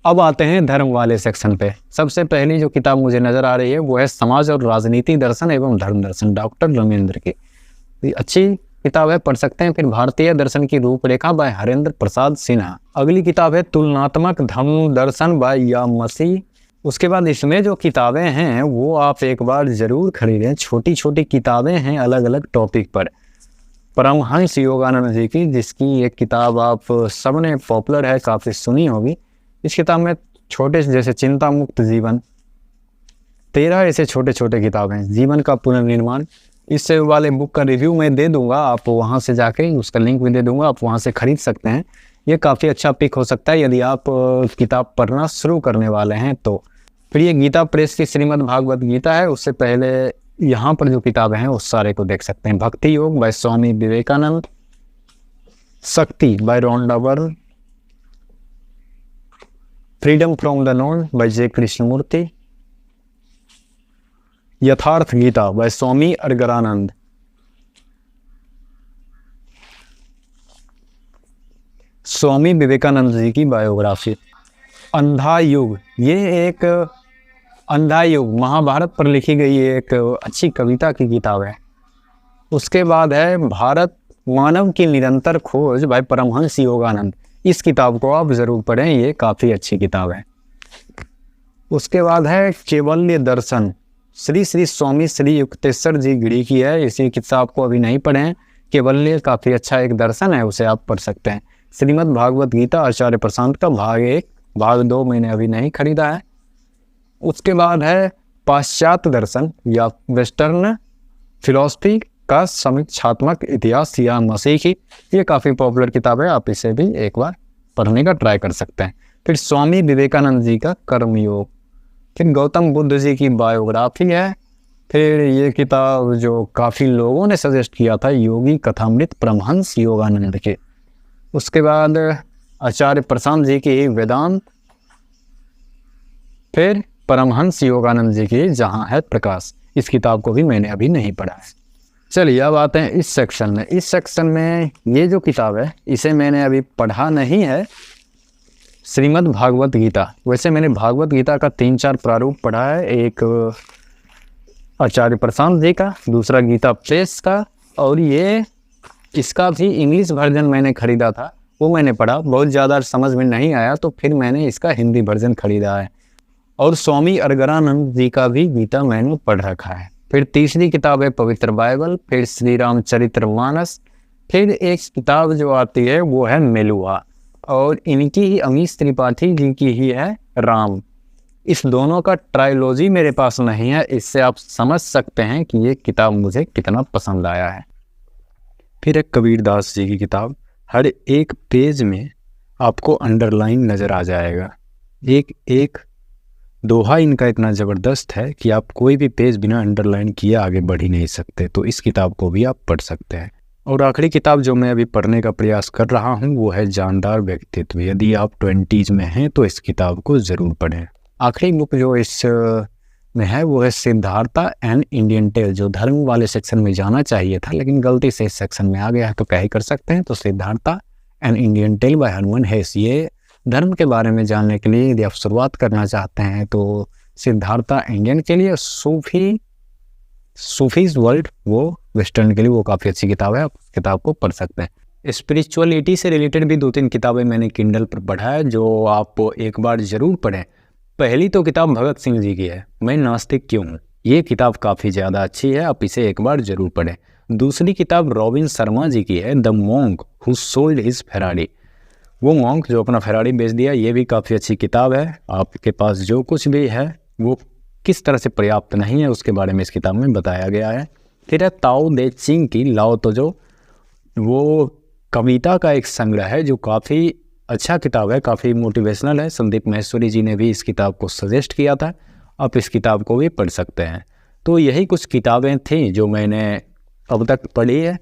अब आते हैं धर्म वाले सेक्शन पे। सबसे पहली जो किताब मुझे नज़र आ रही है वो है समाज और राजनीति दर्शन एवं धर्म दर्शन, डॉक्टर रमेंद्र की। ये अच्छी किताब है, पढ़ सकते हैं। फिर भारतीय दर्शन की रूपरेखा बाय हरेंद्र प्रसाद सिन्हा। अगली किताब है तुलनात्मक धर्म दर्शन बाय यामसी। उसके बाद इसमें जो किताबें हैं वो आप एक बार ज़रूर खरीदें। छोटी छोटी किताबें हैं अलग अलग टॉपिक पर। परमहंस योगानंद जी की, जिसकी एक किताब आप सबने पॉपुलर है, काफ़ी सुनी होगी। इस किताब में छोटे जैसे चिंता मुक्त जीवन, 13 ऐसे छोटे छोटे किताबें हैं। जीवन का पुनर्निर्माण, इस वाले बुक का रिव्यू मैं दे दूंगा, आप वहां से जाके उसका लिंक भी दे दूंगा, आप वहां से खरीद सकते हैं। ये काफ़ी अच्छा पिक हो सकता है यदि आप किताब पढ़ना शुरू करने वाले हैं तो। फिर ये गीता प्रेस की श्रीमद् भागवत गीता है। उससे पहले यहाँ पर जो किताबें हैं उस सारे को देख सकते हैं। भक्ति योग bye Swami Vivekananda, Shakti by Rhonda Byrne, freedom from the known by J Krishnamurti, Yatharth Gita by Swami Adgadanand, Swami Vivekananda ji की बायोग्राफी, अंधा युग। ये एक अंधा युग महाभारत पर लिखी गई एक अच्छी कविता की किताब है। उसके बाद है भारत मानव की निरंतर खोज बाय परमहंस योगानंद। इस किताब को आप ज़रूर पढ़ें, ये काफ़ी अच्छी किताब है। उसके बाद है केवल्य दर्शन, श्री श्री स्वामी श्री युक्तेश्वर जी गिरी की है। इसी किताब को अभी नहीं पढ़ें। केवल्य काफ़ी अच्छा एक दर्शन है, उसे आप पढ़ सकते हैं। श्रीमद् भागवत गीता आचार्य प्रशांत का भाग 1, भाग 2 मैंने अभी नहीं खरीदा है। उसके बाद है पाश्चात्य दर्शन या वेस्टर्न फिलॉसफी का समीक्षात्मक इतिहास या मसीही। ये काफ़ी पॉपुलर किताब है, आप इसे भी एक बार पढ़ने का ट्राई कर सकते हैं। फिर स्वामी विवेकानंद जी का कर्मयोग, फिर गौतम बुद्ध जी की बायोग्राफी है। फिर ये किताब जो काफ़ी लोगों ने सजेस्ट किया था, योगी कथामृत परमहंस योगानंद के। उसके बाद आचार्य प्रशांत जी की वेदांत, फिर परमहंस योगानंद जी की जहाँ है प्रकाश। इस किताब को भी मैंने अभी नहीं पढ़ा है। चलिए अब आते हैं इस सेक्शन में। इस सेक्शन में ये जो किताब है इसे मैंने अभी पढ़ा नहीं है, श्रीमद् भागवत गीता। वैसे मैंने भागवत गीता का 3-4 प्रारूप पढ़ा है। एक आचार्य प्रशांत जी का, दूसरा गीता प्रेस का, और ये इसका भी इंग्लिश वर्जन मैंने खरीदा था, वो मैंने पढ़ा। बहुत ज़्यादा समझ में नहीं आया तो फिर मैंने इसका हिंदी वर्जन खरीदा है। और स्वामी अरगरानंद जी का भी गीता मैंने पढ़ रखा है। फिर तीसरी किताब है पवित्र बाइबल, फिर श्री रामचरितमानस, फिर एक किताब जो आती है वो है मेलुहा, और इनकी ही अमीश त्रिपाठी जी की ही है राम। इस दोनों का ट्रायोलॉजी मेरे पास नहीं है, इससे आप समझ सकते हैं कि ये किताब मुझे कितना पसंद आया है। फिर एक कबीरदास जी की किताब, हर एक पेज में आपको अंडरलाइन नज़र आ जाएगा। एक एक दोहा इनका इतना ज़बरदस्त है कि आप कोई भी पेज बिना अंडरलाइन किए आगे बढ़ ही नहीं सकते, तो इस किताब को भी आप पढ़ सकते हैं। और आखिरी किताब जो मैं अभी पढ़ने का प्रयास कर रहा हूँ वो है जानदार व्यक्तित्व। यदि आप 20s में हैं तो इस किताब को ज़रूर पढ़ें। आखिरी बुक जो इस में है वो है सिद्धार्था एन इंडियन टेल, जो धर्म वाले सेक्शन में जाना चाहिए था लेकिन गलती से इस सेक्शन में आ गया है, तो क्या ही कर सकते हैं। तो Siddhartha an Indian tale by Hermann Hesse. ये धर्म के बारे में जानने के लिए यदि आप शुरुआत करना चाहते हैं तो सिद्धार्था इंडियन के लिए, सूफीज वर्ल्ड वो वेस्टर्न के लिए, वो काफ़ी अच्छी किताब है, आप किताब को पढ़ सकते हैं। स्पिरिचुअलिटी से रिलेटेड भी 2-3 किताबें मैंने किंडल पर पढ़ा है जो आप एक बार ज़रूर पढ़ें। पहली तो किताब भगत सिंह जी की है, मैं नास्तिक क्यों हूँ। ये किताब काफ़ी ज़्यादा अच्छी है, आप इसे एक बार ज़रूर पढ़ें। दूसरी किताब रॉबिन शर्मा जी की है, the monk who sold his Ferrari. वो मॉन्क जो अपना फेरारी बेच दिया, ये भी काफ़ी अच्छी किताब है। आपके पास जो कुछ भी है वो किस तरह से पर्याप्त नहीं है उसके बारे में इस किताब में बताया गया है। फिर है ताओ दे चिंग की लाओ तो, जो वो कविता का एक संग्रह है जो काफ़ी अच्छा किताब है, काफ़ी मोटिवेशनल है। संदीप महेश्वरी जी ने भी इस किताब को सजेस्ट किया था, आप इस किताब को भी पढ़ सकते हैं। तो यही कुछ किताबें थीं जो मैंने अब तक पढ़ी है।